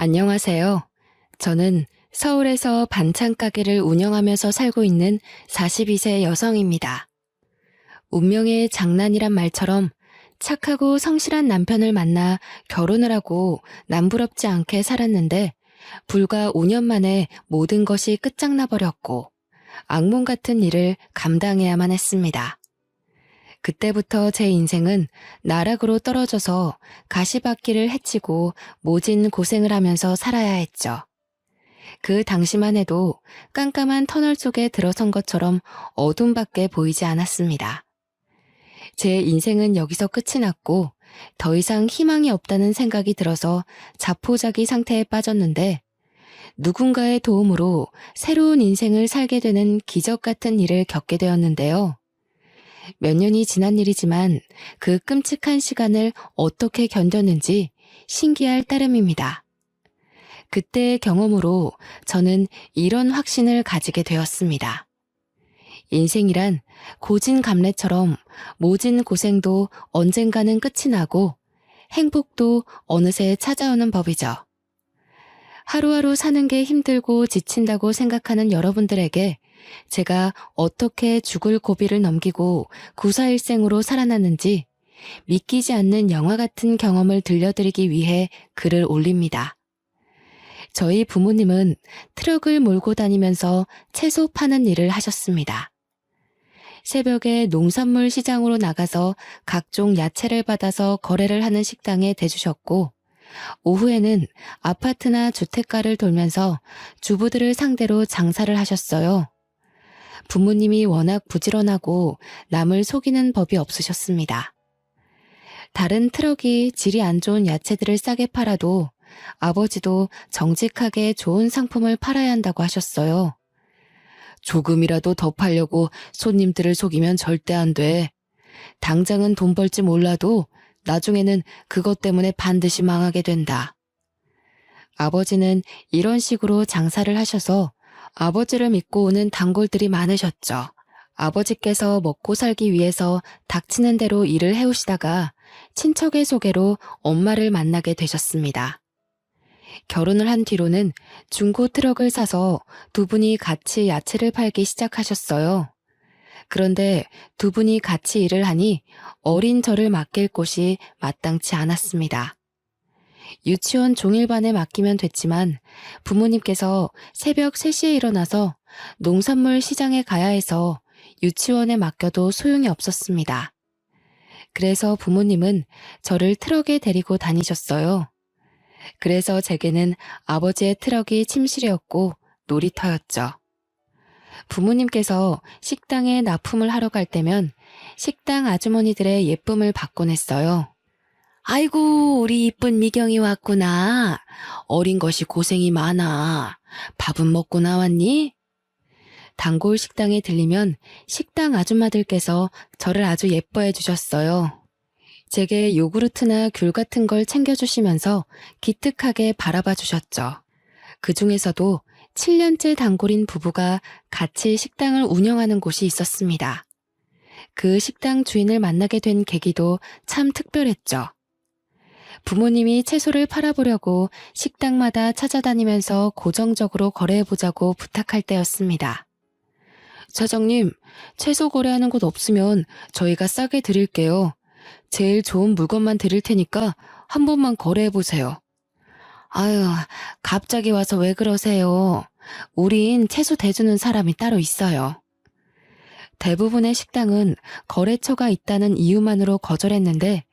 안녕하세요. 저는 서울에서 반찬 가게를 운영하면서 살고 있는 42세 여성입니다. 운명의 장난이란 말처럼 착하고 성실한 남편을 만나 결혼을 하고 남부럽지 않게 살았는데 불과 5년 만에 모든 것이 끝장나 버렸고 악몽 같은 일을 감당해야만 했습니다. 그때부터 제 인생은 나락으로 떨어져서 가시밭길을 헤치고 모진 고생을 하면서 살아야 했죠. 그 당시만 해도 깜깜한 터널 속에 들어선 것처럼 어둠밖에 보이지 않았습니다. 제 인생은 여기서 끝이 났고 더 이상 희망이 없다는 생각이 들어서 자포자기 상태에 빠졌는데 누군가의 도움으로 새로운 인생을 살게 되는 기적 같은 일을 겪게 되었는데요. 몇 년이 지난 일이지만 그 끔찍한 시간을 어떻게 견뎠는지 신기할 따름입니다. 그때의 경험으로 저는 이런 확신을 가지게 되었습니다. 인생이란 고진감래처럼 모진 고생도 언젠가는 끝이 나고 행복도 어느새 찾아오는 법이죠. 하루하루 사는 게 힘들고 지친다고 생각하는 여러분들에게 제가 어떻게 죽을 고비를 넘기고 구사일생으로 살아났는지 믿기지 않는 영화 같은 경험을 들려드리기 위해 글을 올립니다. 저희 부모님은 트럭을 몰고 다니면서 채소 파는 일을 하셨습니다. 새벽에 농산물 시장으로 나가서 각종 야채를 받아서 거래를 하는 식당에 대주셨고 오후에는 아파트나 주택가를 돌면서 주부들을 상대로 장사를 하셨어요. 부모님이 워낙 부지런하고 남을 속이는 법이 없으셨습니다. 다른 트럭이 질이 안 좋은 야채들을 싸게 팔아도 아버지도 정직하게 좋은 상품을 팔아야 한다고 하셨어요. 조금이라도 더 팔려고 손님들을 속이면 절대 안 돼. 당장은 돈 벌지 몰라도 나중에는 그것 때문에 반드시 망하게 된다. 아버지는 이런 식으로 장사를 하셔서 아버지를 믿고 오는 단골들이 많으셨죠. 아버지께서 먹고 살기 위해서 닥치는 대로 일을 해오시다가 친척의 소개로 엄마를 만나게 되셨습니다. 결혼을 한 뒤로는 중고 트럭을 사서 두 분이 같이 야채를 팔기 시작하셨어요. 그런데 두 분이 같이 일을 하니 어린 저를 맡길 곳이 마땅치 않았습니다. 유치원 종일반에 맡기면 됐지만 부모님께서 새벽 3시에 일어나서 농산물 시장에 가야 해서 유치원에 맡겨도 소용이 없었습니다. 그래서 부모님은 저를 트럭에 데리고 다니셨어요. 그래서 제게는 아버지의 트럭이 침실이었고 놀이터였죠. 부모님께서 식당에 납품을 하러 갈 때면 식당 아주머니들의 예쁨을 받곤 했어요. 아이고, 우리 이쁜 미경이 왔구나. 어린 것이 고생이 많아. 밥은 먹고 나왔니? 단골 식당에 들리면 식당 아줌마들께서 저를 아주 예뻐해 주셨어요. 제게 요구르트나 귤 같은 걸 챙겨주시면서 기특하게 바라봐 주셨죠. 그 중에서도 7년째 단골인 부부가 같이 식당을 운영하는 곳이 있었습니다. 그 식당 주인을 만나게 된 계기도 참 특별했죠. 부모님이 채소를 팔아보려고 식당마다 찾아다니면서 고정적으로 거래해보자고 부탁할 때였습니다. 사장님, 채소 거래하는 곳 없으면 저희가 싸게 드릴게요. 제일 좋은 물건만 드릴 테니까 한 번만 거래해보세요. 아유, 갑자기 와서 왜 그러세요? 우린 채소 대주는 사람이 따로 있어요. 대부분의 식당은 거래처가 있다는 이유만으로 거절했는데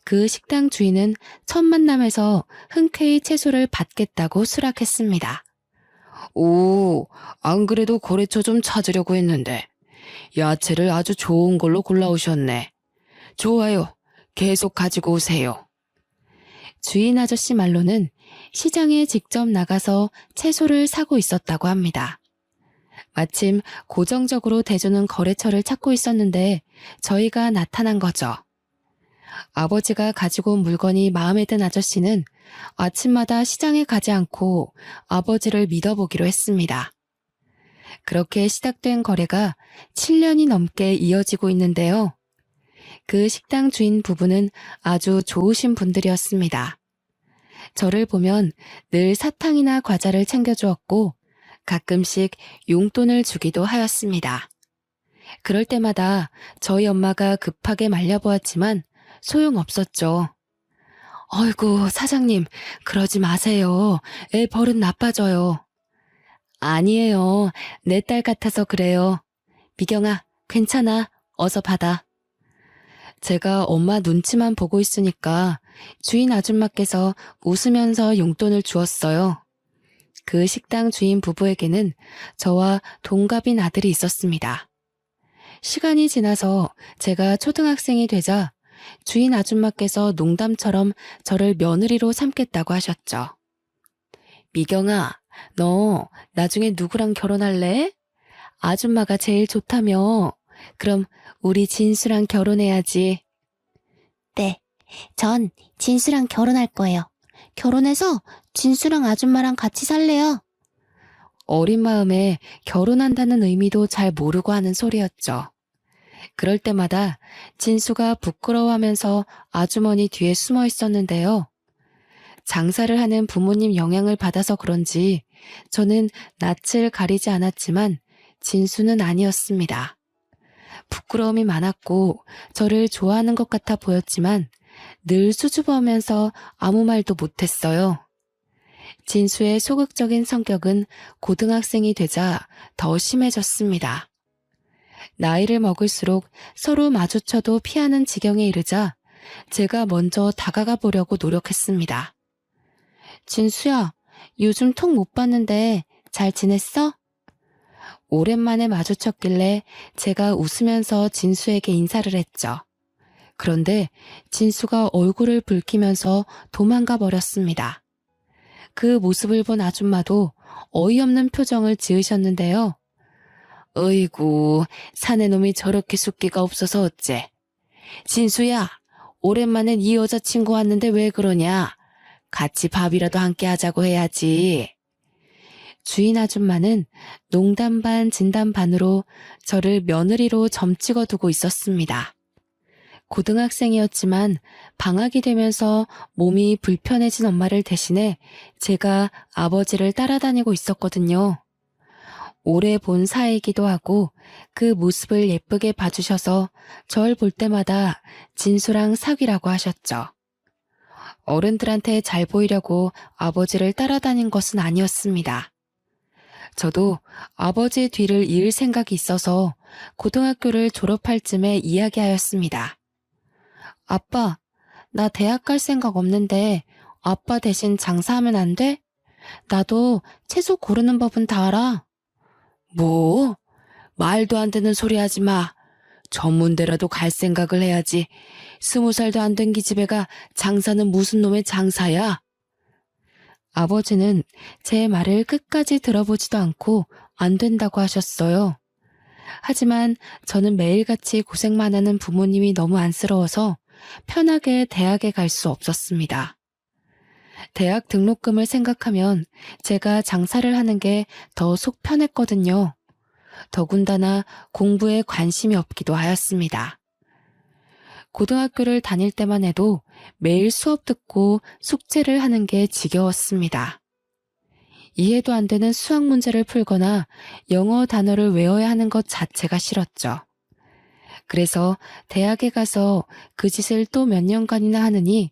그 식당 주인은 첫 만남에서 흔쾌히 채소를 받겠다고 수락했습니다. 오, 안 그래도 거래처 좀 찾으려고 했는데 야채를 아주 좋은 걸로 골라오셨네. 좋아요. 계속 가지고 오세요. 주인 아저씨 말로는 시장에 직접 나가서 채소를 사고 있었다고 합니다. 마침 고정적으로 대주는 거래처를 찾고 있었는데 저희가 나타난 거죠. 아버지가 가지고 온 물건이 마음에 든 아저씨는 아침마다 시장에 가지 않고 아버지를 믿어보기로 했습니다. 그렇게 시작된 거래가 7년이 넘게 이어지고 있는데요. 그 식당 주인 부부는 아주 좋으신 분들이었습니다. 저를 보면 늘 사탕이나 과자를 챙겨주었고 가끔씩 용돈을 주기도 하였습니다. 그럴 때마다 저희 엄마가 급하게 말려보았지만 소용없었죠. 어이구, 사장님, 그러지 마세요. 애 버릇 나빠져요. 아니에요. 내 딸 같아서 그래요. 미경아, 괜찮아. 어서 받아. 제가 엄마 눈치만 보고 있으니까 주인 아줌마께서 웃으면서 용돈을 주었어요. 그 식당 주인 부부에게는 저와 동갑인 아들이 있었습니다. 시간이 지나서 제가 초등학생이 되자 주인 아줌마께서 농담처럼 저를 며느리로 삼겠다고 하셨죠. 미경아, 너 나중에 누구랑 결혼할래? 아줌마가 제일 좋다며. 그럼 우리 진수랑 결혼해야지. 네, 전 진수랑 결혼할 거예요. 결혼해서 진수랑 아줌마랑 같이 살래요. 어린 마음에 결혼한다는 의미도 잘 모르고 하는 소리였죠. 그럴 때마다 진수가 부끄러워하면서 아주머니 뒤에 숨어 있었는데요. 장사를 하는 부모님 영향을 받아서 그런지 저는 낯을 가리지 않았지만 진수는 아니었습니다. 부끄러움이 많았고 저를 좋아하는 것 같아 보였지만 늘 수줍어하면서 아무 말도 못했어요. 진수의 소극적인 성격은 고등학생이 되자 더 심해졌습니다. 나이를 먹을수록 서로 마주쳐도 피하는 지경에 이르자 제가 먼저 다가가 보려고 노력했습니다. 진수야, 요즘 통 못 봤는데 잘 지냈어? 오랜만에 마주쳤길래 제가 웃으면서 진수에게 인사를 했죠. 그런데 진수가 얼굴을 붉히면서 도망가 버렸습니다. 그 모습을 본 아줌마도 어이없는 표정을 지으셨는데요. 어이구, 사내놈이 저렇게 숫기가 없어서 어째. 진수야, 오랜만에 네 여자친구 왔는데 왜 그러냐? 같이 밥이라도 함께 하자고 해야지. 주인 아줌마는 농담 반 진담 반으로 저를 며느리로 점찍어 두고 있었습니다. 고등학생이었지만 방학이 되면서 몸이 불편해진 엄마를 대신해 제가 아버지를 따라다니고 있었거든요. 오래 본 사이이기도 하고 그 모습을 예쁘게 봐주셔서 절 볼 때마다 진수랑 사귀라고 하셨죠. 어른들한테 잘 보이려고 아버지를 따라다닌 것은 아니었습니다. 저도 아버지 뒤를 이을 생각이 있어서 고등학교를 졸업할 쯤에 이야기하였습니다. 아빠, 나 대학 갈 생각 없는데 아빠 대신 장사하면 안 돼? 나도 채소 고르는 법은 다 알아. 뭐? 말도 안 되는 소리 하지 마. 전문대라도 갈 생각을 해야지. 20살도 안 된 기집애가 장사는 무슨 놈의 장사야? 아버지는 제 말을 끝까지 들어보지도 않고 안 된다고 하셨어요. 하지만 저는 매일같이 고생만 하는 부모님이 너무 안쓰러워서 편하게 대학에 갈 수 없었습니다. 대학 등록금을 생각하면 제가 장사를 하는 게 더 속 편했거든요. 더군다나 공부에 관심이 없기도 하였습니다. 고등학교를 다닐 때만 해도 매일 수업 듣고 숙제를 하는 게 지겨웠습니다. 이해도 안 되는 수학 문제를 풀거나 영어 단어를 외워야 하는 것 자체가 싫었죠. 그래서 대학에 가서 그 짓을 또 몇 년간이나 하느니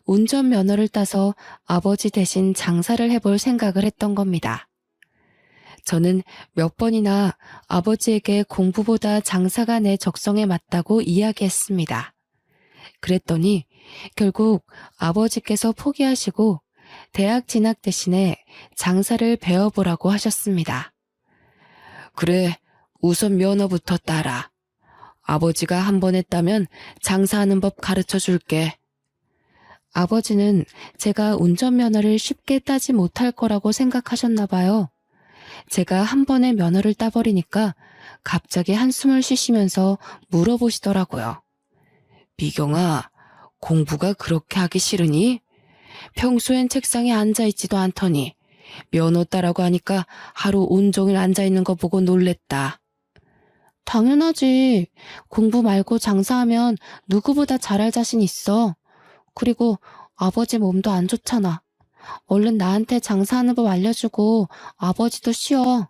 운전면허를 따서 아버지 대신 장사를 해볼 생각을 했던 겁니다. 저는 몇 번이나 아버지에게 공부보다 장사가 내 적성에 맞다고 이야기했습니다. 그랬더니 결국 아버지께서 포기하시고 대학 진학 대신에 장사를 배워보라고 하셨습니다. 그래, 우선 면허부터 따라. 아버지가 한 번 했다면 장사하는 법 가르쳐 줄게. 아버지는 제가 운전면허를 쉽게 따지 못할 거라고 생각하셨나 봐요. 제가 한 번에 면허를 따버리니까 갑자기 한숨을 쉬시면서 물어보시더라고요. 미경아, 공부가 그렇게 하기 싫으니? 평소엔 책상에 앉아있지도 않더니 면허 따라고 하니까 하루 온종일 앉아있는 거 보고 놀랬다. 당연하지. 공부 말고 장사하면 누구보다 잘할 자신 있어. 그리고 아버지 몸도 안 좋잖아. 얼른 나한테 장사하는 법 알려주고 아버지도 쉬어.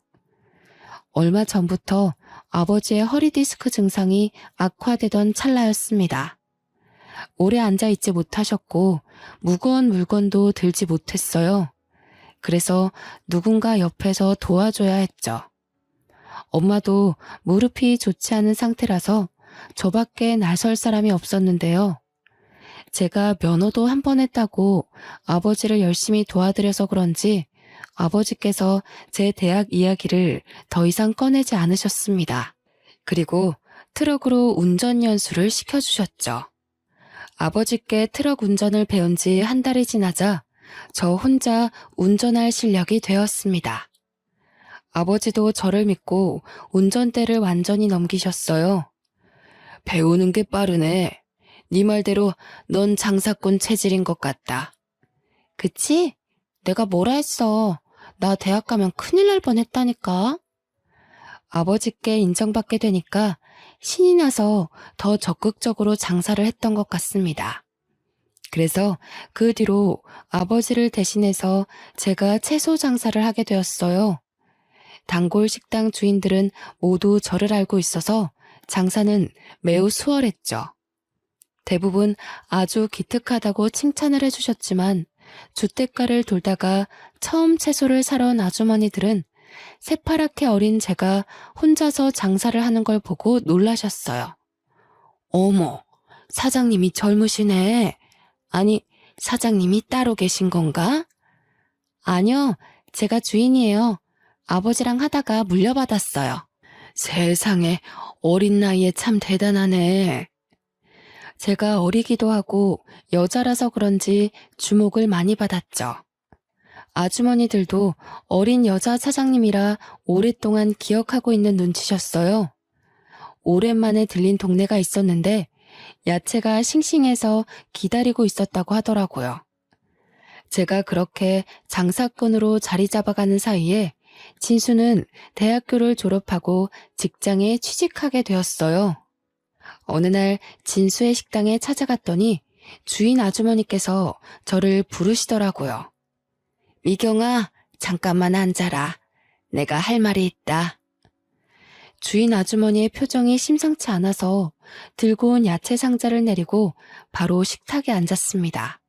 얼마 전부터 아버지의 허리 디스크 증상이 악화되던 찰나였습니다. 오래 앉아있지 못하셨고 무거운 물건도 들지 못했어요. 그래서 누군가 옆에서 도와줘야 했죠. 엄마도 무릎이 좋지 않은 상태라서 저밖에 나설 사람이 없었는데요. 제가 면허도 한 번 했다고 아버지를 열심히 도와드려서 그런지 아버지께서 제 대학 이야기를 더 이상 꺼내지 않으셨습니다. 그리고 트럭으로 운전 연수를 시켜주셨죠. 아버지께 트럭 운전을 배운 지 한 달이 지나자 저 혼자 운전할 실력이 되었습니다. 아버지도 저를 믿고 운전대를 완전히 넘기셨어요. 배우는 게 빠르네. 네 말대로 넌 장사꾼 체질인 것 같다. 그치? 내가 뭐라 했어. 나 대학 가면 큰일 날 뻔했다니까. 아버지께 인정받게 되니까 신이 나서 더 적극적으로 장사를 했던 것 같습니다. 그래서 그 뒤로 아버지를 대신해서 제가 채소 장사를 하게 되었어요. 단골 식당 주인들은 모두 저를 알고 있어서 장사는 매우 수월했죠. 대부분 아주 기특하다고 칭찬을 해주셨지만 주택가를 돌다가 처음 채소를 사러 온 아주머니들은 새파랗게 어린 제가 혼자서 장사를 하는 걸 보고 놀라셨어요. 어머, 사장님이 젊으시네. 아니, 사장님이 따로 계신 건가? 아니요, 제가 주인이에요. 아버지랑 하다가 물려받았어요. 세상에, 어린 나이에 참 대단하네. 제가 어리기도 하고 여자라서 그런지 주목을 많이 받았죠. 아주머니들도 어린 여자 사장님이라 오랫동안 기억하고 있는 눈치셨어요. 오랜만에 들린 동네가 있었는데 야채가 싱싱해서 기다리고 있었다고 하더라고요. 제가 그렇게 장사꾼으로 자리 잡아가는 사이에 진수는 대학교를 졸업하고 직장에 취직하게 되었어요. 어느 날 진수의 식당에 찾아갔더니 주인 아주머니께서 저를 부르시더라고요. 미경아, 잠깐만 앉아라. 내가 할 말이 있다. 주인 아주머니의 표정이 심상치 않아서 들고 온 야채 상자를 내리고 바로 식탁에 앉았습니다.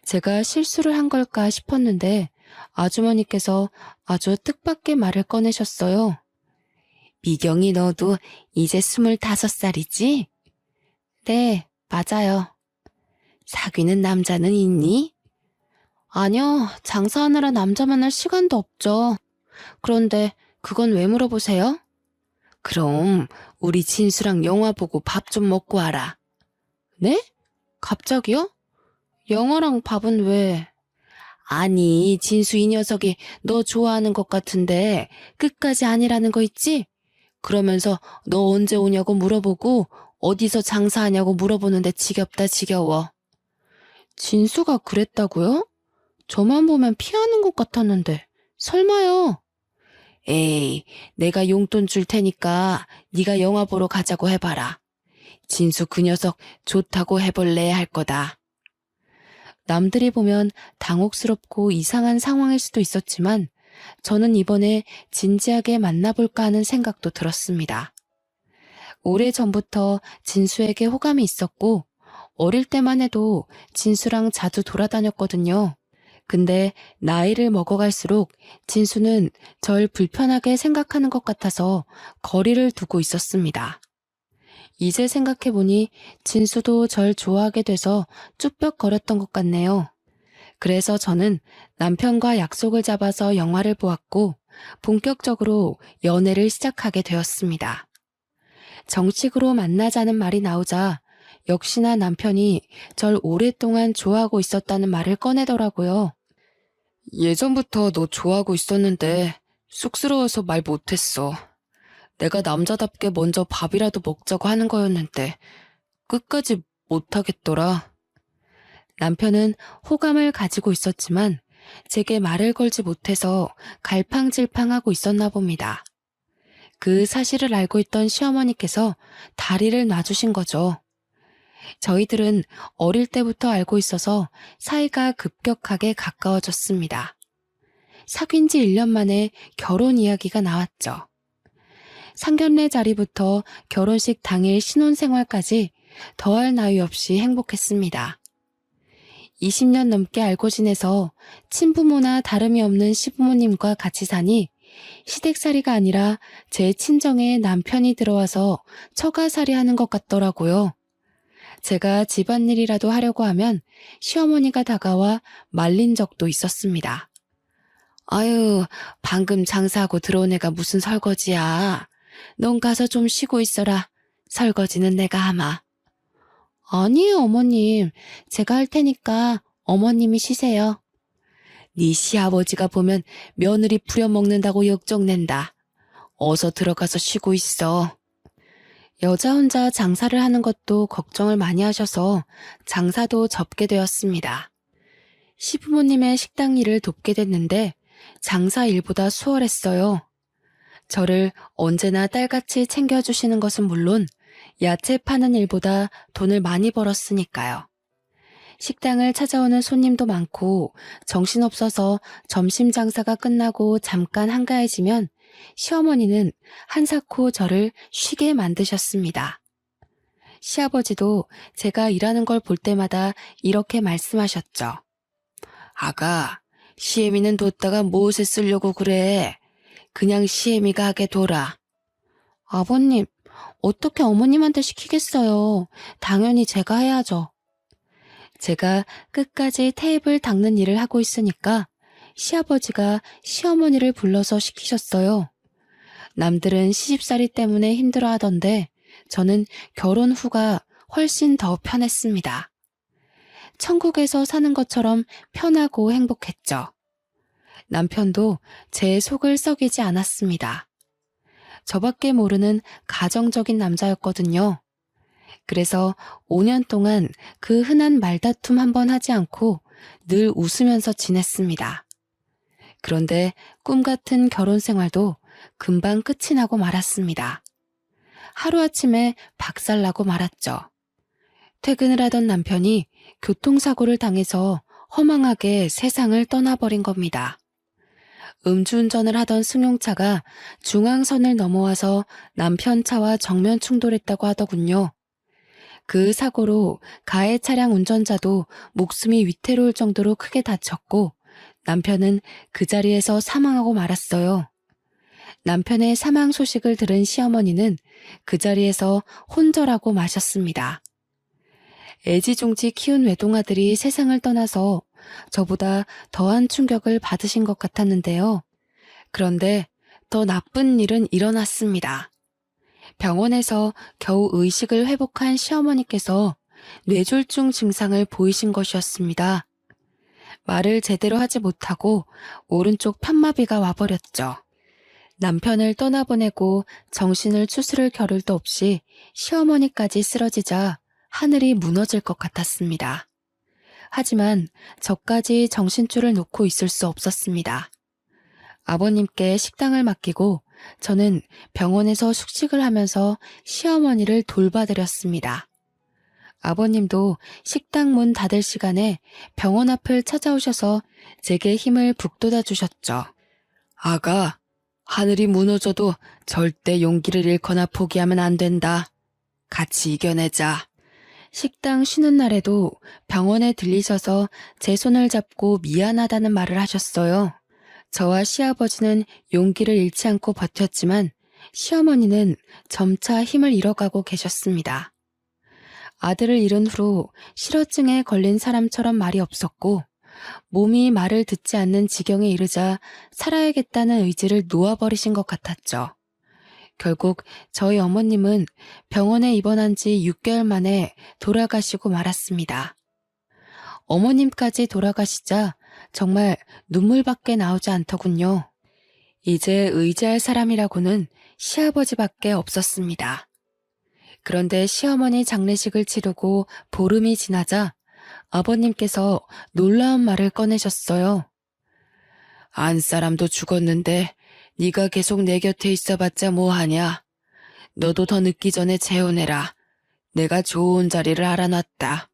제가 실수를 한 걸까 싶었는데 아주머니께서 아주 뜻밖의 말을 꺼내셨어요. 미경이 너도 이제 25살이지? 네, 맞아요. 사귀는 남자는 있니? 아니요, 장사하느라 남자 만날 시간도 없죠. 그런데 그건 왜 물어보세요? 그럼 우리 진수랑 영화 보고 밥 좀 먹고 와라. 네? 갑자기요? 영화랑 밥은 왜? 아니, 진수 이 녀석이 너 좋아하는 것 같은데 끝까지 아니라는 거 있지? 그러면서 너 언제 오냐고 물어보고 어디서 장사하냐고 물어보는데 지겹다 지겨워. 진수가 그랬다고요? 저만 보면 피하는 것 같았는데 설마요. 에이, 내가 용돈 줄 테니까 네가 영화 보러 가자고 해봐라. 진수 그 녀석 좋다고 해볼래 할 거다. 남들이 보면 당혹스럽고 이상한 상황일 수도 있었지만 저는 이번에 진지하게 만나볼까 하는 생각도 들었습니다. 오래전부터 진수에게 호감이 있었고 어릴 때만 해도 진수랑 자주 돌아다녔거든요. 근데 나이를 먹어갈수록 진수는 절 불편하게 생각하는 것 같아서 거리를 두고 있었습니다. 이제 생각해보니 진수도 절 좋아하게 돼서 쭈뼛거렸던 것 같네요. 그래서 저는 남편과 약속을 잡아서 영화를 보았고 본격적으로 연애를 시작하게 되었습니다. 정식으로 만나자는 말이 나오자 역시나 남편이 절 오랫동안 좋아하고 있었다는 말을 꺼내더라고요. 예전부터 너 좋아하고 있었는데 쑥스러워서 말 못했어. 내가 남자답게 먼저 밥이라도 먹자고 하는 거였는데 끝까지 못하겠더라. 남편은 호감을 가지고 있었지만 제게 말을 걸지 못해서 갈팡질팡하고 있었나 봅니다. 그 사실을 알고 있던 시어머니께서 다리를 놔주신 거죠. 저희들은 어릴 때부터 알고 있어서 사이가 급격하게 가까워졌습니다. 사귄 지 1년 만에 결혼 이야기가 나왔죠. 상견례 자리부터 결혼식 당일 신혼생활까지 더할 나위 없이 행복했습니다. 20년 넘게 알고 지내서 친부모나 다름이 없는 시부모님과 같이 사니 시댁살이가 아니라 제 친정에 남편이 들어와서 처가살이 하는 것 같더라고요. 제가 집안일이라도 하려고 하면 시어머니가 다가와 말린 적도 있었습니다. 아유, 방금 장사하고 들어온 애가 무슨 설거지야. 넌 가서 좀 쉬고 있어라. 설거지는 내가 하마. 아니에요, 어머님. 제가 할 테니까 어머님이 쉬세요. 네 시아버지가 보면 며느리 부려먹는다고 역정낸다. 어서 들어가서 쉬고 있어. 여자 혼자 장사를 하는 것도 걱정을 많이 하셔서 장사도 접게 되었습니다. 시부모님의 식당 일을 돕게 됐는데 장사 일보다 수월했어요. 저를 언제나 딸같이 챙겨주시는 것은 물론 야채 파는 일보다 돈을 많이 벌었으니까요. 식당을 찾아오는 손님도 많고 정신없어서 점심 장사가 끝나고 잠깐 한가해지면 시어머니는 한사코 저를 쉬게 만드셨습니다. 시아버지도 제가 일하는 걸 볼 때마다 이렇게 말씀하셨죠. 아가, 시애미는 뒀다가 무엇에 쓰려고 그래? 그냥 시애미가 하게 둬라. 아버님, 어떻게 어머님한테 시키겠어요. 당연히 제가 해야죠. 제가 끝까지 테이블 닦는 일을 하고 있으니까 시아버지가 시어머니를 불러서 시키셨어요. 남들은 시집살이 때문에 힘들어 하던데 저는 결혼 후가 훨씬 더 편했습니다. 천국에서 사는 것처럼 편하고 행복했죠. 남편도 제 속을 썩이지 않았습니다. 저밖에 모르는 가정적인 남자였거든요. 그래서 5년 동안 그 흔한 말다툼 한 번 하지 않고 늘 웃으면서 지냈습니다. 그런데 꿈 같은 결혼 생활도 금방 끝이 나고 말았습니다. 하루아침에 박살나고 말았죠. 퇴근을 하던 남편이 교통사고를 당해서 허망하게 세상을 떠나버린 겁니다. 음주운전을 하던 승용차가 중앙선을 넘어와서 남편 차와 정면 충돌했다고 하더군요. 그 사고로 가해 차량 운전자도 목숨이 위태로울 정도로 크게 다쳤고 남편은 그 자리에서 사망하고 말았어요. 남편의 사망 소식을 들은 시어머니는 그 자리에서 혼절하고 마셨습니다. 애지중지 키운 외동아들이 세상을 떠나서 저보다 더한 충격을 받으신 것 같았는데요. 그런데 더 나쁜 일은 일어났습니다. 병원에서 겨우 의식을 회복한 시어머니께서 뇌졸중 증상을 보이신 것이었습니다. 말을 제대로 하지 못하고 오른쪽 편마비가 와버렸죠. 남편을 떠나보내고 정신을 추스를 겨를도 없이 시어머니까지 쓰러지자 하늘이 무너질 것 같았습니다. 하지만 저까지 정신줄을 놓고 있을 수 없었습니다. 아버님께 식당을 맡기고 저는 병원에서 숙식을 하면서 시어머니를 돌봐드렸습니다. 아버님도 식당 문 닫을 시간에 병원 앞을 찾아오셔서 제게 힘을 북돋아 주셨죠. 아가, 하늘이 무너져도 절대 용기를 잃거나 포기하면 안 된다. 같이 이겨내자. 식당 쉬는 날에도 병원에 들리셔서 제 손을 잡고 미안하다는 말을 하셨어요. 저와 시아버지는 용기를 잃지 않고 버텼지만 시어머니는 점차 힘을 잃어가고 계셨습니다. 아들을 잃은 후로 실어증에 걸린 사람처럼 말이 없었고 몸이 말을 듣지 않는 지경에 이르자 살아야겠다는 의지를 놓아버리신 것 같았죠. 결국 저희 어머님은 병원에 입원한 지 6개월 만에 돌아가시고 말았습니다. 어머님까지 돌아가시자 정말 눈물밖에 나오지 않더군요. 이제 의지할 사람이라고는 시아버지밖에 없었습니다. 그런데 시어머니 장례식을 치르고 보름이 지나자 아버님께서 놀라운 말을 꺼내셨어요. 안 사람도 죽었는데 네가 계속 내 곁에 있어봤자 뭐하냐. 너도 더 늦기 전에 재혼해라. 내가 좋은 자리를 알아놨다.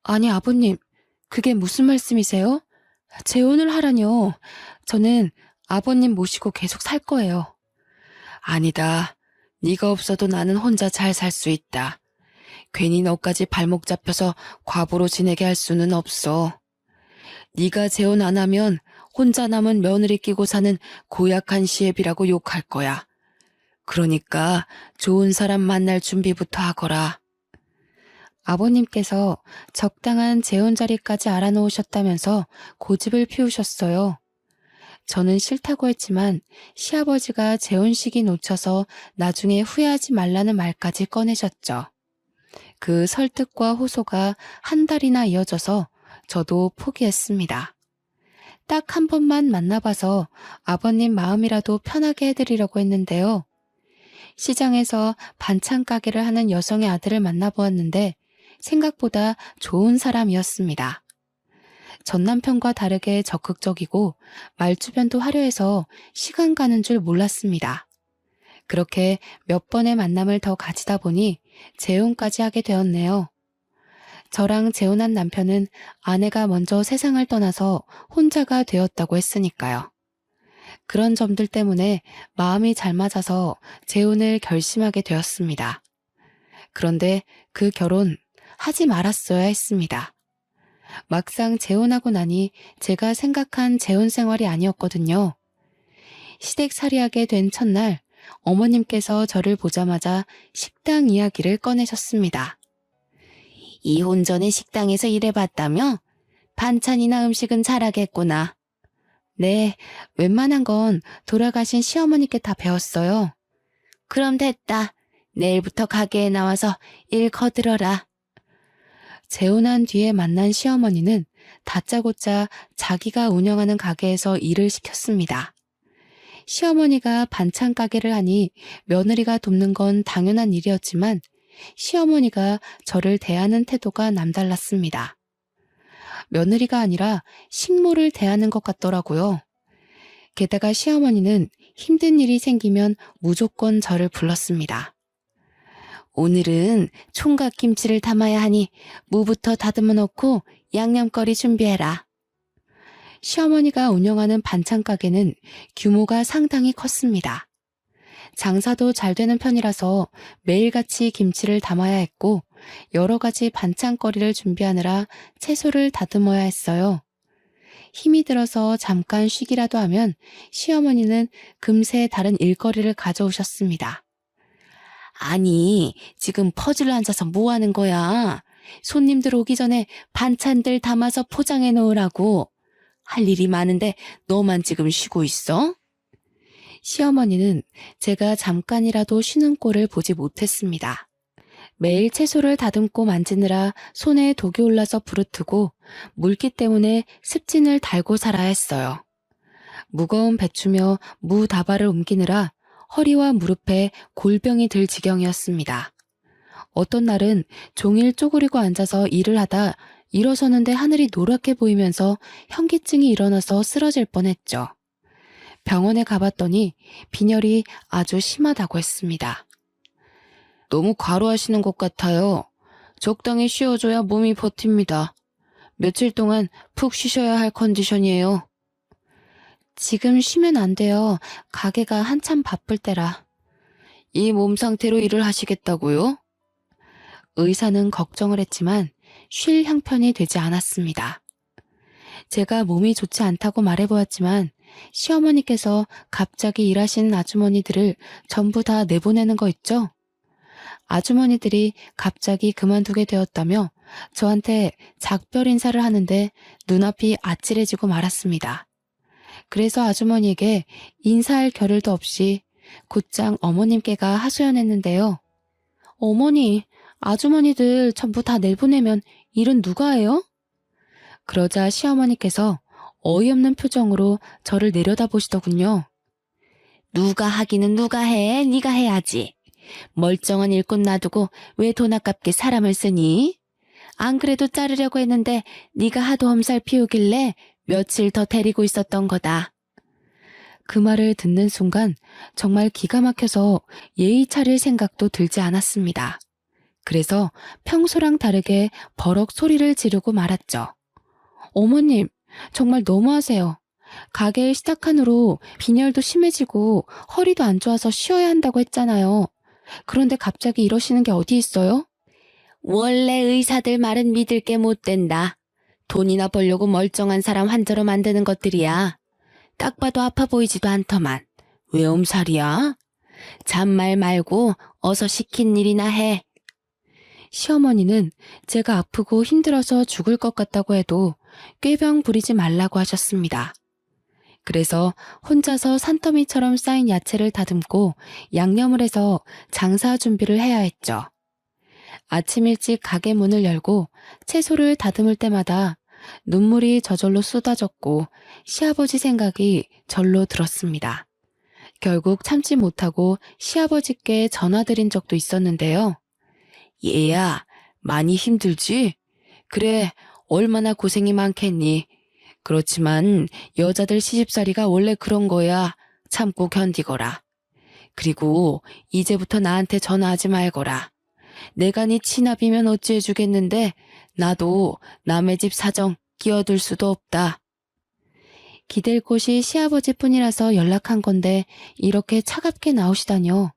아니, 아버님, 그게 무슨 말씀이세요? 재혼을 하라뇨. 저는 아버님 모시고 계속 살 거예요. 아니다. 네가 없어도 나는 혼자 잘 살 수 있다. 괜히 너까지 발목 잡혀서 과부로 지내게 할 수는 없어. 네가 재혼 안 하면 혼자 남은 며느리 끼고 사는 고약한 시애비라고 욕할 거야. 그러니까 좋은 사람 만날 준비부터 하거라. 아버님께서 적당한 재혼 자리까지 알아놓으셨다면서 고집을 피우셨어요. 저는 싫다고 했지만 시아버지가 재혼식이 놓쳐서 나중에 후회하지 말라는 말까지 꺼내셨죠. 그 설득과 호소가 한 달이나 이어져서 저도 포기했습니다. 딱 한 번만 만나봐서 아버님 마음이라도 편하게 해드리려고 했는데요. 시장에서 반찬 가게를 하는 여성의 아들을 만나보았는데 생각보다 좋은 사람이었습니다. 전 남편과 다르게 적극적이고 말주변도 화려해서 시간 가는 줄 몰랐습니다. 그렇게 몇 번의 만남을 더 가지다 보니 재혼까지 하게 되었네요. 저랑 재혼한 남편은 아내가 먼저 세상을 떠나서 혼자가 되었다고 했으니까요. 그런 점들 때문에 마음이 잘 맞아서 재혼을 결심하게 되었습니다. 그런데 그 결혼 하지 말았어야 했습니다. 막상 재혼하고 나니 제가 생각한 재혼 생활이 아니었거든요. 시댁살이하게 된 첫날 어머님께서 저를 보자마자 식당 이야기를 꺼내셨습니다. 이혼 전에 식당에서 일해봤다며? 반찬이나 음식은 잘하겠구나. 네, 웬만한 건 돌아가신 시어머니께 다 배웠어요. 그럼 됐다. 내일부터 가게에 나와서 일 거들어라. 재혼한 뒤에 만난 시어머니는 다짜고짜 자기가 운영하는 가게에서 일을 시켰습니다. 시어머니가 반찬 가게를 하니 며느리가 돕는 건 당연한 일이었지만 시어머니가 저를 대하는 태도가 남달랐습니다. 며느리가 아니라 식모를 대하는 것 같더라고요. 게다가 시어머니는 힘든 일이 생기면 무조건 저를 불렀습니다. 오늘은 총각김치를 담아야 하니 무부터 다듬어 놓고 양념거리 준비해라. 시어머니가 운영하는 반찬 가게는 규모가 상당히 컸습니다. 장사도 잘 되는 편이라서 매일같이 김치를 담아야 했고 여러 가지 반찬거리를 준비하느라 채소를 다듬어야 했어요. 힘이 들어서 잠깐 쉬기라도 하면 시어머니는 금세 다른 일거리를 가져오셨습니다. 아니, 지금 퍼즐을 앉아서 뭐 하는 거야? 손님들 오기 전에 반찬들 담아서 포장해 놓으라고. 할 일이 많은데 너만 지금 쉬고 있어? 시어머니는 제가 잠깐이라도 쉬는 꼴을 보지 못했습니다. 매일 채소를 다듬고 만지느라 손에 독이 올라서 부르트고 물기 때문에 습진을 달고 살아야 했어요. 무거운 배추며 무 다발을 옮기느라 허리와 무릎에 골병이 들 지경이었습니다. 어떤 날은 종일 쪼그리고 앉아서 일을 하다 일어서는데 하늘이 노랗게 보이면서 현기증이 일어나서 쓰러질 뻔했죠. 병원에 가봤더니 빈혈이 아주 심하다고 했습니다. 너무 과로하시는 것 같아요. 적당히 쉬어줘야 몸이 버팁니다. 며칠 동안 푹 쉬셔야 할 컨디션이에요. 지금 쉬면 안 돼요. 가게가 한참 바쁠 때라. 이 몸 상태로 일을 하시겠다고요? 의사는 걱정을 했지만 쉴 형편이 되지 않았습니다. 제가 몸이 좋지 않다고 말해보았지만 시어머니께서 갑자기 일하시는 아주머니들을 전부 다 내보내는 거 있죠? 아주머니들이 갑자기 그만두게 되었다며 저한테 작별 인사를 하는데 눈앞이 아찔해지고 말았습니다. 그래서 아주머니에게 인사할 겨를도 없이 곧장 어머님께가 하소연했는데요. 어머니, 아주머니들 전부 다 내보내면 일은 누가 해요? 그러자 시어머니께서 어이없는 표정으로 저를 내려다보시더군요. 누가 하기는 누가 해? 네가 해야지. 멀쩡한 일꾼 놔두고 왜 돈 아깝게 사람을 쓰니? 안 그래도 자르려고 했는데 네가 하도 엄살 피우길래 며칠 더 데리고 있었던 거다. 그 말을 듣는 순간 정말 기가 막혀서 예의 차릴 생각도 들지 않았습니다. 그래서 평소랑 다르게 버럭 소리를 지르고 말았죠. 어머님, 정말 너무하세요. 가게 시작한 후로 빈혈도 심해지고 허리도 안 좋아서 쉬어야 한다고 했잖아요. 그런데 갑자기 이러시는 게 어디 있어요? 원래 의사들 말은 믿을 게 못 된다. 돈이나 벌려고 멀쩡한 사람 환자로 만드는 것들이야. 딱 봐도 아파 보이지도 않더만. 왜 엄살이야? 잔말 말고 어서 시킨 일이나 해. 시어머니는 제가 아프고 힘들어서 죽을 것 같다고 해도 꾀병 부리지 말라고 하셨습니다. 그래서 혼자서 산더미처럼 쌓인 야채를 다듬고 양념을 해서 장사 준비를 해야 했죠. 아침 일찍 가게 문을 열고 채소를 다듬을 때마다 눈물이 저절로 쏟아졌고 시아버지 생각이 절로 들었습니다. 결국 참지 못하고 시아버지께 전화드린 적도 있었는데요. 얘야, 많이 힘들지? 그래, 얼마나 고생이 많겠니? 그렇지만 여자들 시집살이가 원래 그런 거야. 참고 견디거라. 그리고 이제부터 나한테 전화하지 말거라. 내가 네 치납이면 어찌해주겠는데 나도 남의 집 사정 끼어들 수도 없다. 기댈 곳이 시아버지뿐이라서 연락한 건데 이렇게 차갑게 나오시다뇨.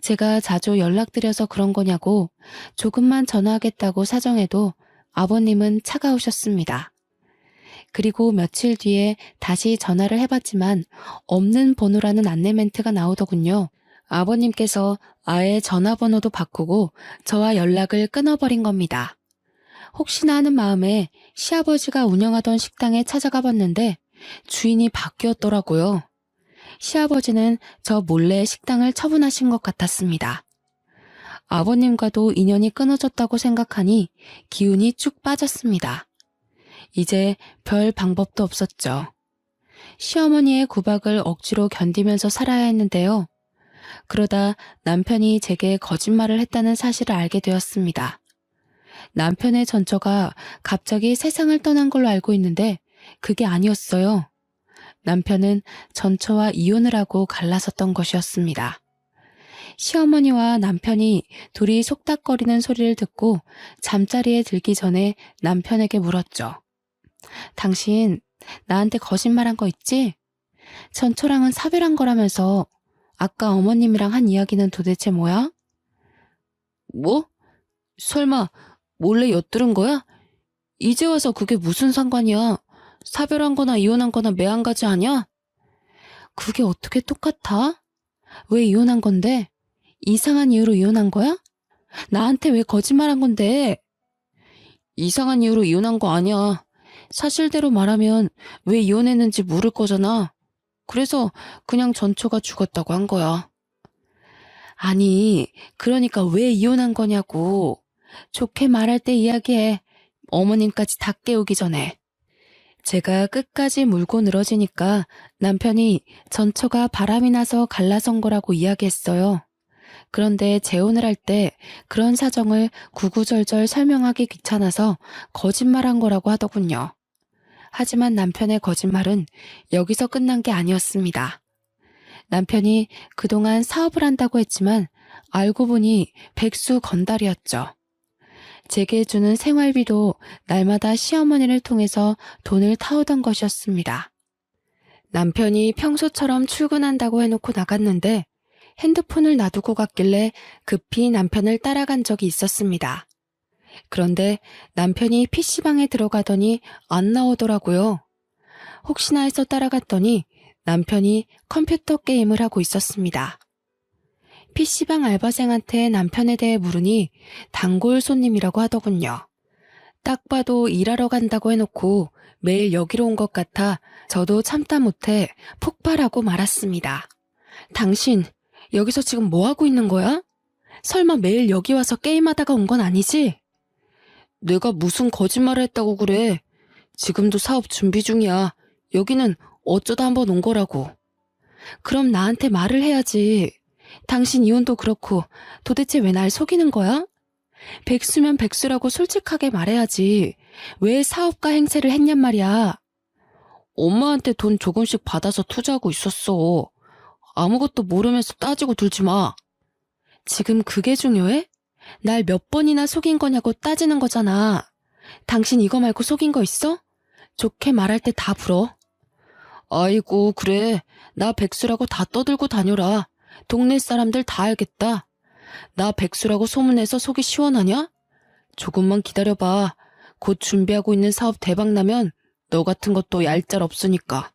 제가 자주 연락드려서 그런 거냐고 조금만 전화하겠다고 사정해도 아버님은 차가우셨습니다. 그리고 며칠 뒤에 다시 전화를 해봤지만 없는 번호라는 안내 멘트가 나오더군요. 아버님께서 아예 전화번호도 바꾸고 저와 연락을 끊어버린 겁니다. 혹시나 하는 마음에 시아버지가 운영하던 식당에 찾아가 봤는데 주인이 바뀌었더라고요. 시아버지는 저 몰래 식당을 처분하신 것 같았습니다. 아버님과도 인연이 끊어졌다고 생각하니 기운이 쭉 빠졌습니다. 이제 별 방법도 없었죠. 시어머니의 구박을 억지로 견디면서 살아야 했는데요. 그러다 남편이 제게 거짓말을 했다는 사실을 알게 되었습니다. 남편의 전처가 갑자기 세상을 떠난 걸로 알고 있는데 그게 아니었어요. 남편은 전처와 이혼을 하고 갈라섰던 것이었습니다. 시어머니와 남편이 둘이 속닥거리는 소리를 듣고 잠자리에 들기 전에 남편에게 물었죠. 당신 나한테 거짓말한 거 있지? 전처랑은 사별한 거라면서 아까 어머님이랑 한 이야기는 도대체 뭐야? 뭐? 설마 몰래 엿들은 거야? 이제 와서 그게 무슨 상관이야? 사별한 거나 이혼한 거나 매한가지 아니야? 그게 어떻게 똑같아? 왜 이혼한 건데? 이상한 이유로 이혼한 거야? 나한테 왜 거짓말한 건데? 이상한 이유로 이혼한 거 아니야. 사실대로 말하면 왜 이혼했는지 물을 거잖아. 그래서 그냥 전처가 죽었다고 한 거야. 아니, 그러니까 왜 이혼한 거냐고. 좋게 말할 때 이야기해. 어머님까지 다 깨우기 전에. 제가 끝까지 물고 늘어지니까 남편이 전처가 바람이 나서 갈라선 거라고 이야기했어요. 그런데 재혼을 할 때 그런 사정을 구구절절 설명하기 귀찮아서 거짓말한 거라고 하더군요. 하지만 남편의 거짓말은 여기서 끝난 게 아니었습니다. 남편이 그동안 사업을 한다고 했지만 알고 보니 백수 건달이었죠. 제게 주는 생활비도 날마다 시어머니를 통해서 돈을 타오던 것이었습니다. 남편이 평소처럼 출근한다고 해놓고 나갔는데 핸드폰을 놔두고 갔길래 급히 남편을 따라간 적이 있었습니다. 그런데 남편이 PC방에 들어가더니 안 나오더라고요. 혹시나 해서 따라갔더니 남편이 컴퓨터 게임을 하고 있었습니다. PC방 알바생한테 남편에 대해 물으니 단골 손님이라고 하더군요. 딱 봐도 일하러 간다고 해놓고 매일 여기로 온 것 같아 저도 참다 못해 폭발하고 말았습니다. 당신 여기서 지금 뭐 하고 있는 거야? 설마 매일 여기 와서 게임하다가 온 건 아니지? 내가 무슨 거짓말을 했다고 그래. 지금도 사업 준비 중이야. 여기는 어쩌다 한번 온 거라고. 그럼 나한테 말을 해야지. 당신 이혼도 그렇고 도대체 왜 날 속이는 거야? 백수면 백수라고 솔직하게 말해야지. 왜 사업가 행세를 했냔 말이야. 엄마한테 돈 조금씩 받아서 투자하고 있었어. 아무것도 모르면서 따지고 들지 마. 지금 그게 중요해? 날 몇 번이나 속인 거냐고 따지는 거잖아. 당신 이거 말고 속인 거 있어? 좋게 말할 때 다 불어. 아이고, 그래. 나 백수라고 다 떠들고 다녀라. 동네 사람들 다 알겠다. 나 백수라고 소문내서 속이 시원하냐? 조금만 기다려봐. 곧 준비하고 있는 사업 대박 나면 너 같은 것도 얄짤 없으니까.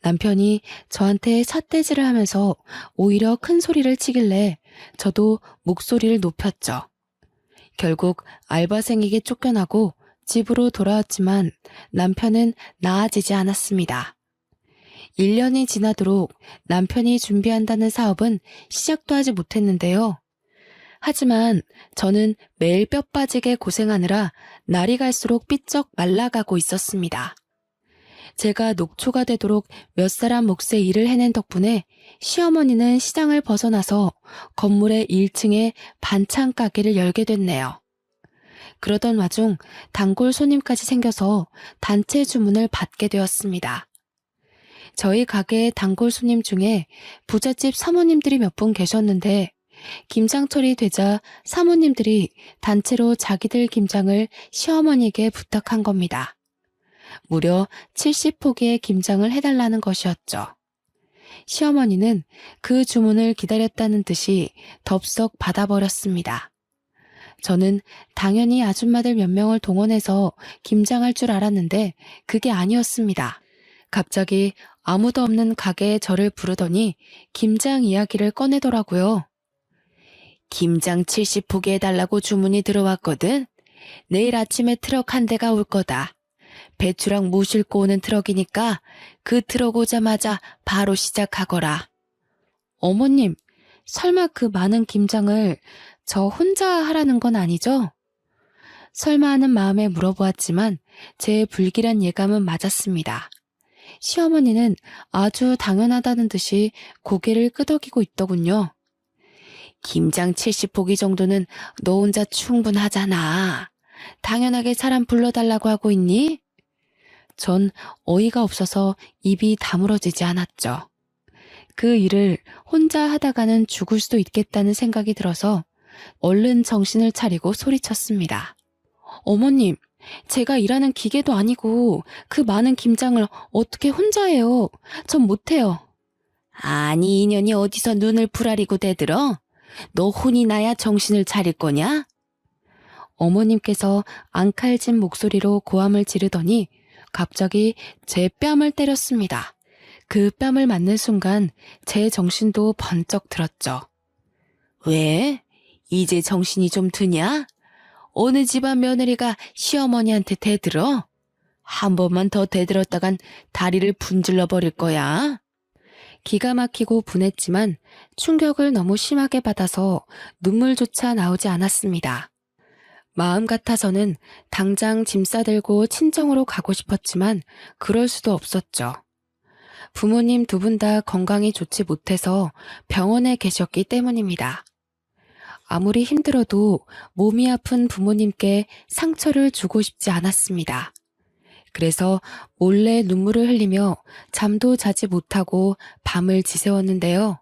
남편이 저한테 삿대질을 하면서 오히려 큰 소리를 치길래 저도 목소리를 높였죠. 결국 알바생에게 쫓겨나고 집으로 돌아왔지만 남편은 나아지지 않았습니다. 1년이 지나도록 남편이 준비한다는 사업은 시작도 하지 못했는데요. 하지만 저는 매일 뼈 빠지게 고생하느라 날이 갈수록 삐쩍 말라가고 있었습니다. 제가 녹초가 되도록 몇 사람 몫의 일을 해낸 덕분에 시어머니는 시장을 벗어나서 건물의 1층에 반찬 가게를 열게 됐네요. 그러던 와중 단골 손님까지 생겨서 단체 주문을 받게 되었습니다. 저희 가게의 단골 손님 중에 부잣집 사모님들이 몇 분 계셨는데 김장철이 되자 사모님들이 단체로 자기들 김장을 시어머니에게 부탁한 겁니다. 무려 70포기의 김장을 해달라는 것이었죠. 시어머니는 그 주문을 기다렸다는 듯이 덥석 받아버렸습니다. 저는 당연히 아줌마들 몇 명을 동원해서 김장할 줄 알았는데 그게 아니었습니다. 갑자기 아무도 없는 가게에 저를 부르더니 김장 이야기를 꺼내더라고요. 김장 70포기 해달라고 주문이 들어왔거든. 내일 아침에 트럭 한 대가 올 거다. 배추랑 무 싣고 오는 트럭이니까 그 트럭 오자마자 바로 시작하거라. 어머님, 설마 그 많은 김장을 저 혼자 하라는 건 아니죠? 설마 하는 마음에 물어보았지만 제 불길한 예감은 맞았습니다. 시어머니는 아주 당연하다는 듯이 고개를 끄덕이고 있더군요. 김장 70포기 정도는 너 혼자 충분하잖아. 당연하게 사람 불러달라고 하고 있니? 전 어이가 없어서 입이 다물어지지 않았죠. 그 일을 혼자 하다가는 죽을 수도 있겠다는 생각이 들어서 얼른 정신을 차리고 소리쳤습니다. 어머님, 제가 일하는 기계도 아니고 그 많은 김장을 어떻게 혼자 해요? 전 못해요. 아니, 이년이 어디서 눈을 부라리고 대들어? 너 혼이 나야 정신을 차릴 거냐? 어머님께서 앙칼진 목소리로 고함을 지르더니 갑자기 제 뺨을 때렸습니다. 그 뺨을 맞는 순간 제 정신도 번쩍 들었죠. 왜? 이제 정신이 좀 드냐? 어느 집안 며느리가 시어머니한테 대들어? 한 번만 더 대들었다간 다리를 분질러 버릴 거야. 기가 막히고 분했지만 충격을 너무 심하게 받아서 눈물조차 나오지 않았습니다. 마음 같아서는 당장 짐 싸들고 친정으로 가고 싶었지만 그럴 수도 없었죠. 부모님 두 분 다 건강이 좋지 못해서 병원에 계셨기 때문입니다. 아무리 힘들어도 몸이 아픈 부모님께 상처를 주고 싶지 않았습니다. 그래서 몰래 눈물을 흘리며 잠도 자지 못하고 밤을 지새웠는데요.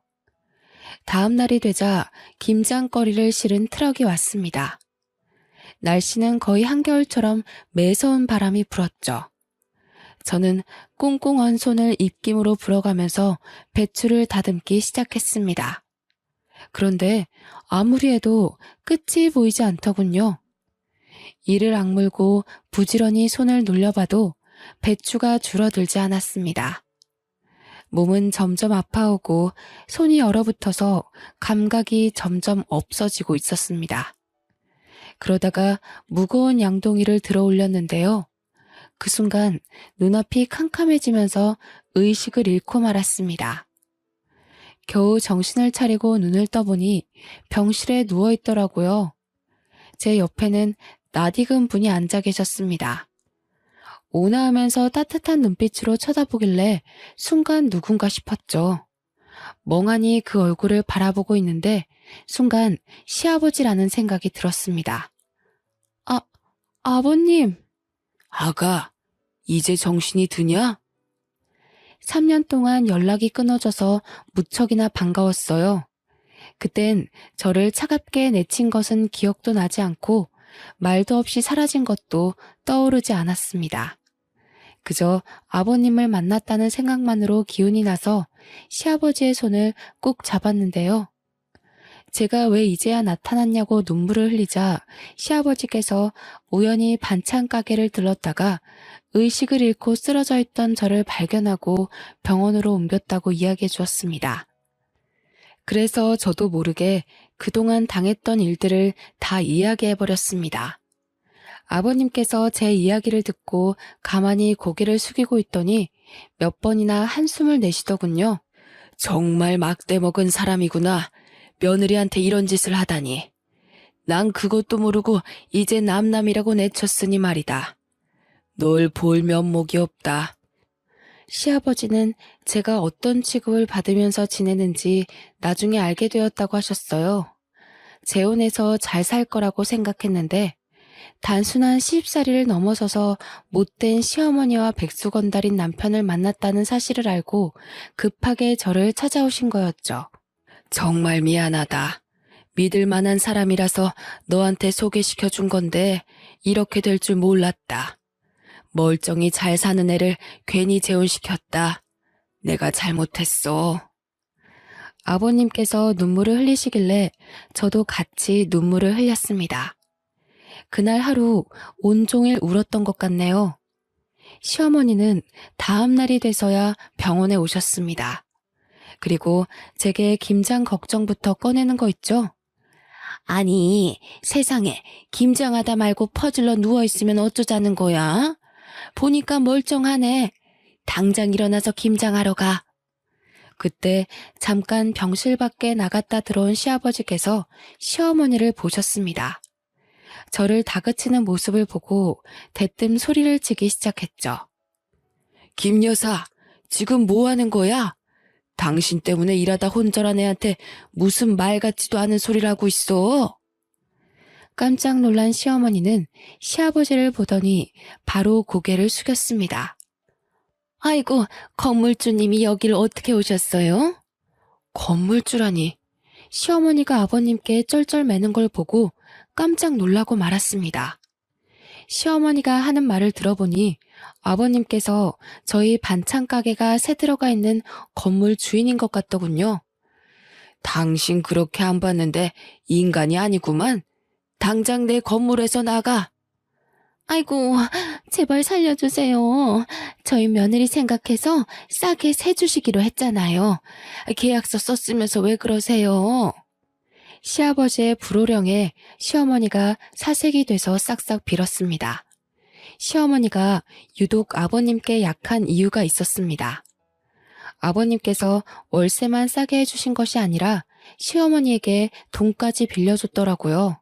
다음 날이 되자 김장거리를 실은 트럭이 왔습니다. 날씨는 거의 한겨울처럼 매서운 바람이 불었죠. 저는 꽁꽁 언 손을 입김으로 불어가면서 배추를 다듬기 시작했습니다. 그런데 아무리 해도 끝이 보이지 않더군요. 이를 악물고 부지런히 손을 놀려봐도 배추가 줄어들지 않았습니다. 몸은 점점 아파오고 손이 얼어붙어서 감각이 점점 없어지고 있었습니다. 그러다가 무거운 양동이를 들어 올렸는데요. 그 순간 눈앞이 캄캄해지면서 의식을 잃고 말았습니다. 겨우 정신을 차리고 눈을 떠보니 병실에 누워있더라고요. 제 옆에는 낯익은 분이 앉아 계셨습니다. 온화하면서 따뜻한 눈빛으로 쳐다보길래 순간 누군가 싶었죠. 멍하니 그 얼굴을 바라보고 있는데 순간 시아버지라는 생각이 들었습니다. 아버님. 아가, 이제 정신이 드냐? 3년 동안 연락이 끊어져서 무척이나 반가웠어요. 그땐 저를 차갑게 내친 것은 기억도 나지 않고 말도 없이 사라진 것도 떠오르지 않았습니다. 그저 아버님을 만났다는 생각만으로 기운이 나서 시아버지의 손을 꾹 잡았는데요. 제가 왜 이제야 나타났냐고 눈물을 흘리자 시아버지께서 우연히 반찬 가게를 들렀다가 의식을 잃고 쓰러져 있던 저를 발견하고 병원으로 옮겼다고 이야기해 주었습니다. 그래서 저도 모르게 그동안 당했던 일들을 다 이야기해 버렸습니다. 아버님께서 제 이야기를 듣고 가만히 고개를 숙이고 있더니 몇 번이나 한숨을 내쉬더군요. 정말 막대 먹은 사람이구나. 며느리한테 이런 짓을 하다니. 난 그것도 모르고 이제 남남이라고 내쳤으니 말이다. 널 볼 면목이 없다. 시아버지는 제가 어떤 취급을 받으면서 지내는지 나중에 알게 되었다고 하셨어요. 재혼해서 잘 살 거라고 생각했는데 단순한 시집살이를 넘어서서 못된 시어머니와 백수건달인 남편을 만났다는 사실을 알고 급하게 저를 찾아오신 거였죠. 정말 미안하다. 믿을 만한 사람이라서 너한테 소개시켜 준 건데 이렇게 될 줄 몰랐다. 멀쩡히 잘 사는 애를 괜히 재혼시켰다. 내가 잘못했어. 아버님께서 눈물을 흘리시길래 저도 같이 눈물을 흘렸습니다. 그날 하루 온종일 울었던 것 같네요. 시어머니는 다음 날이 돼서야 병원에 오셨습니다. 그리고 제게 김장 걱정부터 꺼내는 거 있죠? 아니, 세상에 김장하다 말고 퍼질러 누워있으면 어쩌자는 거야? 보니까 멀쩡하네. 당장 일어나서 김장하러 가. 그때 잠깐 병실 밖에 나갔다 들어온 시아버지께서 시어머니를 보셨습니다. 저를 다그치는 모습을 보고 대뜸 소리를 치기 시작했죠. 김 여사, 지금 뭐 하는 거야? 당신 때문에 일하다 혼절한 애한테 무슨 말 같지도 않은 소리를 하고 있어. 깜짝 놀란 시어머니는 시아버지를 보더니 바로 고개를 숙였습니다. 아이고, 건물주님이 여길 어떻게 오셨어요? 건물주라니. 시어머니가 아버님께 쩔쩔 매는 걸 보고 깜짝 놀라고 말았습니다. 시어머니가 하는 말을 들어보니 아버님께서 저희 반찬 가게가 새 들어가 있는 건물 주인인 것 같더군요. 당신 그렇게 안 봤는데 인간이 아니구만. 당장 내 건물에서 나가. 아이고, 제발 살려주세요. 저희 며느리 생각해서 싸게 세 주시기로 했잖아요. 계약서 썼으면서 왜 그러세요? 시아버지의 불호령에 시어머니가 사색이 돼서 싹싹 빌었습니다. 시어머니가 유독 아버님께 약한 이유가 있었습니다. 아버님께서 월세만 싸게 해주신 것이 아니라 시어머니에게 돈까지 빌려줬더라고요.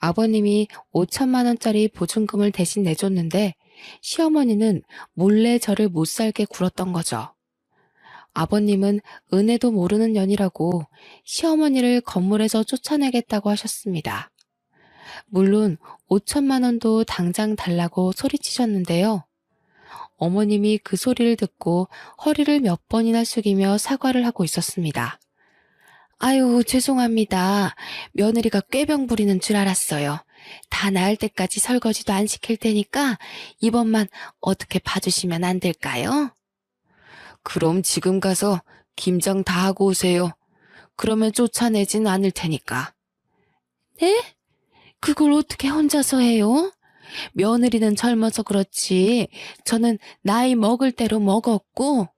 아버님이 5천만 원짜리 보증금을 대신 내줬는데 시어머니는 몰래 저를 못 살게 굴었던 거죠. 아버님은 은혜도 모르는 년이라고 시어머니를 건물에서 쫓아내겠다고 하셨습니다. 물론 5천만 원도 당장 달라고 소리치셨는데요. 어머님이 그 소리를 듣고 허리를 몇 번이나 숙이며 사과를 하고 있었습니다. 아유, 죄송합니다. 며느리가 꾀병 부리는 줄 알았어요. 다 나을 때까지 설거지도 안 시킬 테니까 이번만 어떻게 봐주시면 안 될까요? 그럼 지금 가서 김장 다 하고 오세요. 그러면 쫓아내진 않을 테니까. 네? 그걸 어떻게 혼자서 해요? 며느리는 젊어서 그렇지 저는 나이 먹을 대로 먹었고.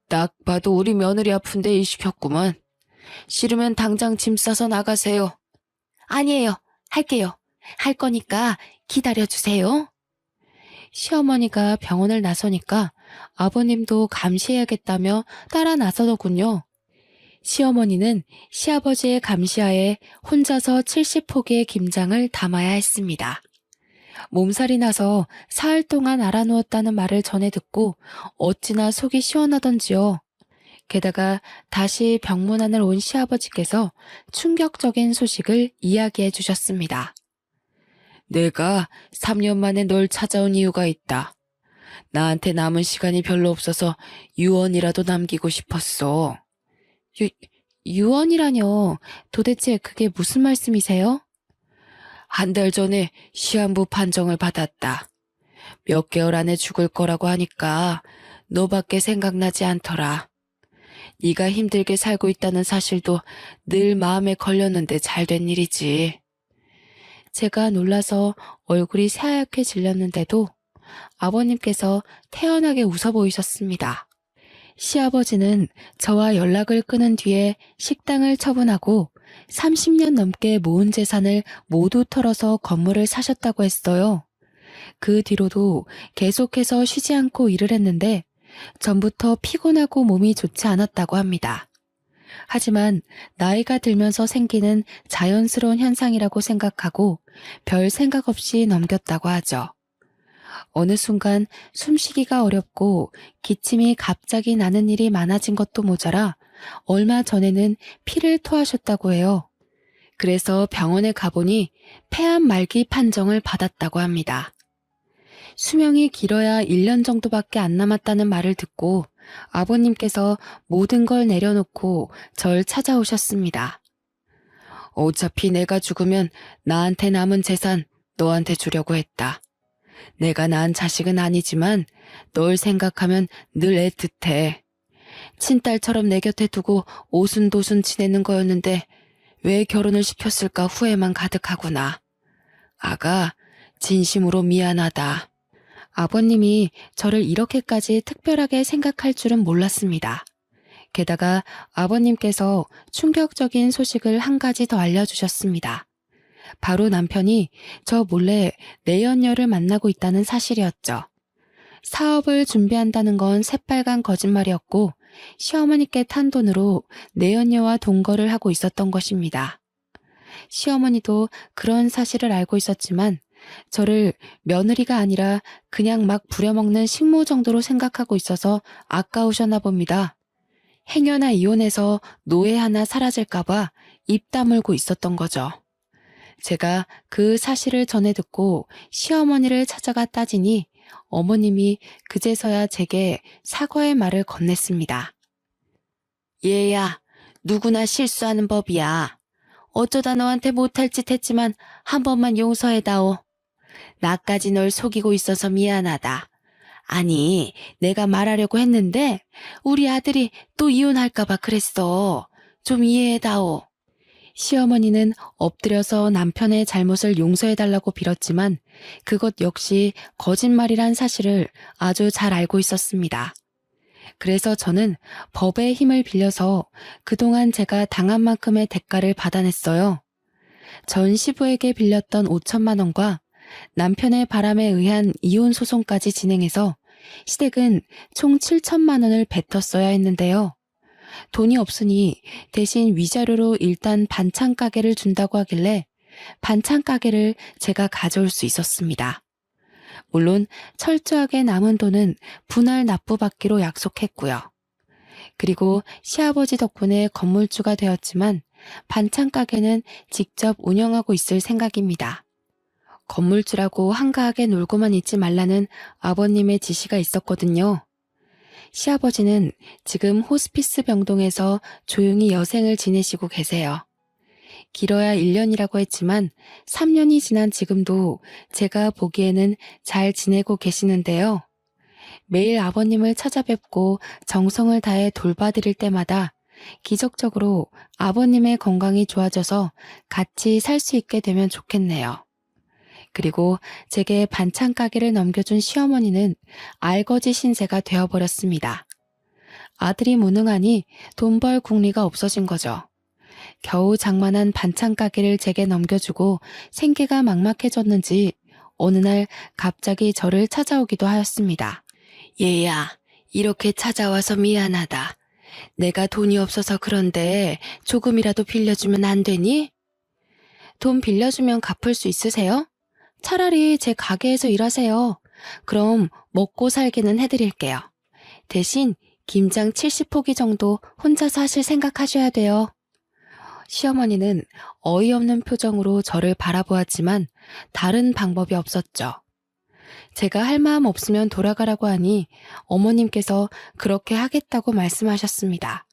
딱 봐도 우리 며느리 아픈데 일 시켰구만. 싫으면 당장 짐 싸서 나가세요. 아니에요. 할게요. 할 거니까 기다려주세요. 시어머니가 병원을 나서니까 아버님도 감시해야겠다며 따라 나서더군요. 시어머니는 시아버지의 감시하에 혼자서 70포기의 김장을 담아야 했습니다. 몸살이 나서 사흘 동안 알아누웠다는 말을 전해 듣고 어찌나 속이 시원하던지요. 게다가 다시 병문안을 온 시아버지께서 충격적인 소식을 이야기해 주셨습니다. 내가 3년 만에 널 찾아온 이유가 있다. 나한테 남은 시간이 별로 없어서 유언이라도 남기고 싶었어. 유언이라뇨. 도대체 그게 무슨 말씀이세요? 한 달 전에 시한부 판정을 받았다. 몇 개월 안에 죽을 거라고 하니까 너밖에 생각나지 않더라. 네가 힘들게 살고 있다는 사실도 늘 마음에 걸렸는데 잘 된 일이지. 제가 놀라서 얼굴이 새하얗게 질렸는데도 아버님께서 태연하게 웃어 보이셨습니다. 시아버지는 저와 연락을 끊은 뒤에 식당을 처분하고 30년 넘게 모은 재산을 모두 털어서 건물을 사셨다고 했어요. 그 뒤로도 계속해서 쉬지 않고 일을 했는데 전부터 피곤하고 몸이 좋지 않았다고 합니다. 하지만 나이가 들면서 생기는 자연스러운 현상이라고 생각하고 별 생각 없이 넘겼다고 하죠. 어느 순간 숨쉬기가 어렵고 기침이 갑자기 나는 일이 많아진 것도 모자라 얼마 전에는 피를 토하셨다고 해요. 그래서 병원에 가보니 폐암 말기 판정을 받았다고 합니다. 수명이 길어야 1년 정도밖에 안 남았다는 말을 듣고 아버님께서 모든 걸 내려놓고 절 찾아오셨습니다. 어차피 내가 죽으면 나한테 남은 재산 너한테 주려고 했다. 내가 낳은 자식은 아니지만 널 생각하면 늘 애틋해. 친딸처럼 내 곁에 두고 오순도순 지내는 거였는데 왜 결혼을 시켰을까 후회만 가득하구나. 아가, 진심으로 미안하다. 아버님이 저를 이렇게까지 특별하게 생각할 줄은 몰랐습니다. 게다가 아버님께서 충격적인 소식을 한 가지 더 알려주셨습니다. 바로 남편이 저 몰래 내연녀를 만나고 있다는 사실이었죠. 사업을 준비한다는 건 새빨간 거짓말이었고 시어머니께 탄 돈으로 내연녀와 동거를 하고 있었던 것입니다. 시어머니도 그런 사실을 알고 있었지만 저를 며느리가 아니라 그냥 막 부려먹는 식모 정도로 생각하고 있어서 아까우셨나 봅니다. 행여나 이혼해서 노예 하나 사라질까봐 입 다물고 있었던 거죠. 제가 그 사실을 전해 듣고 시어머니를 찾아가 따지니 어머님이 그제서야 제게 사과의 말을 건넸습니다. 얘야, 누구나 실수하는 법이야. 어쩌다 너한테 못할 짓 했지만 한 번만 용서해다오. 나까지 널 속이고 있어서 미안하다. 아니, 내가 말하려고 했는데 우리 아들이 또 이혼할까봐 그랬어. 좀 이해해다오. 시어머니는 엎드려서 남편의 잘못을 용서해달라고 빌었지만 그것 역시 거짓말이란 사실을 아주 잘 알고 있었습니다. 그래서 저는 법의 힘을 빌려서 그동안 제가 당한 만큼의 대가를 받아냈어요. 전 시부에게 빌렸던 5천만 원과 남편의 바람에 의한 이혼 소송까지 진행해서 시댁은 총 7천만 원을 뱉었어야 했는데요. 돈이 없으니 대신 위자료로 일단 반찬 가게를 준다고 하길래 반찬 가게를 제가 가져올 수 있었습니다. 물론 철저하게 남은 돈은 분할 납부받기로 약속했고요. 그리고 시아버지 덕분에 건물주가 되었지만 반찬 가게는 직접 운영하고 있을 생각입니다. 건물주라고 한가하게 놀고만 있지 말라는 아버님의 지시가 있었거든요. 시아버지는 지금 호스피스 병동에서 조용히 여생을 지내시고 계세요. 길어야 1년이라고 했지만 3년이 지난 지금도 제가 보기에는 잘 지내고 계시는데요. 매일 아버님을 찾아뵙고 정성을 다해 돌봐드릴 때마다 기적적으로 아버님의 건강이 좋아져서 같이 살 수 있게 되면 좋겠네요. 그리고 제게 반찬 가게를 넘겨준 시어머니는 알거지 신세가 되어버렸습니다. 아들이 무능하니 돈 벌 궁리가 없어진 거죠. 겨우 장만한 반찬 가게를 제게 넘겨주고 생계가 막막해졌는지 어느 날 갑자기 저를 찾아오기도 하였습니다. 얘야, 이렇게 찾아와서 미안하다. 내가 돈이 없어서 그런데 조금이라도 빌려주면 안 되니? 돈 빌려주면 갚을 수 있으세요? 차라리 제 가게에서 일하세요. 그럼 먹고 살기는 해드릴게요. 대신 김장 70포기 정도 혼자서 하실 생각하셔야 돼요. 시어머니는 어이없는 표정으로 저를 바라보았지만 다른 방법이 없었죠. 제가 할 마음 없으면 돌아가라고 하니 어머님께서 그렇게 하겠다고 말씀하셨습니다.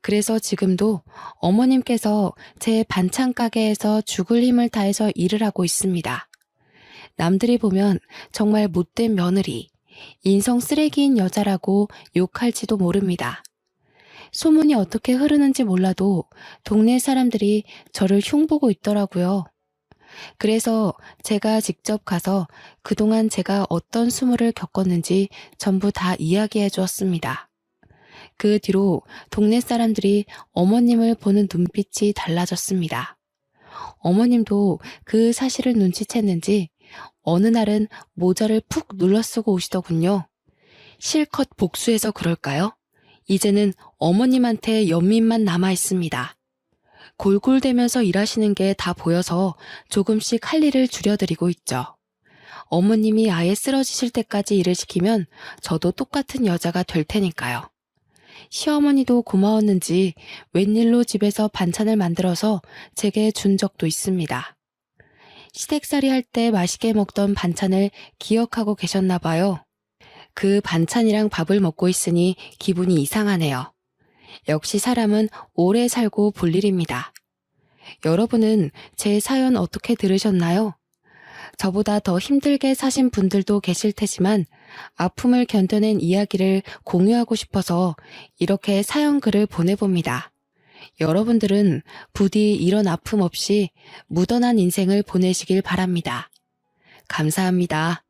그래서 지금도 어머님께서 제 반찬 가게에서 죽을 힘을 다해서 일을 하고 있습니다. 남들이 보면 정말 못된 며느리, 인성 쓰레기인 여자라고 욕할지도 모릅니다. 소문이 어떻게 흐르는지 몰라도 동네 사람들이 저를 흉보고 있더라고요. 그래서 제가 직접 가서 그동안 제가 어떤 수모를 겪었는지 전부 다 이야기해 주었습니다. 그 뒤로 동네 사람들이 어머님을 보는 눈빛이 달라졌습니다. 어머님도 그 사실을 눈치챘는지 어느 날은 모자를 푹 눌러 쓰고 오시더군요. 실컷 복수해서 그럴까요? 이제는 어머님한테 연민만 남아 있습니다. 골골대면서 일하시는 게 다 보여서 조금씩 할 일을 줄여드리고 있죠. 어머님이 아예 쓰러지실 때까지 일을 시키면 저도 똑같은 여자가 될 테니까요. 시어머니도 고마웠는지 웬일로 집에서 반찬을 만들어서 제게 준 적도 있습니다. 시댁살이 할 때 맛있게 먹던 반찬을 기억하고 계셨나 봐요. 그 반찬이랑 밥을 먹고 있으니 기분이 이상하네요. 역시 사람은 오래 살고 볼 일입니다. 여러분은 제 사연 어떻게 들으셨나요? 저보다 더 힘들게 사신 분들도 계실 테지만 아픔을 견뎌낸 이야기를 공유하고 싶어서 이렇게 사연 글을 보내봅니다. 여러분들은 부디 이런 아픔 없이 무던한 인생을 보내시길 바랍니다. 감사합니다.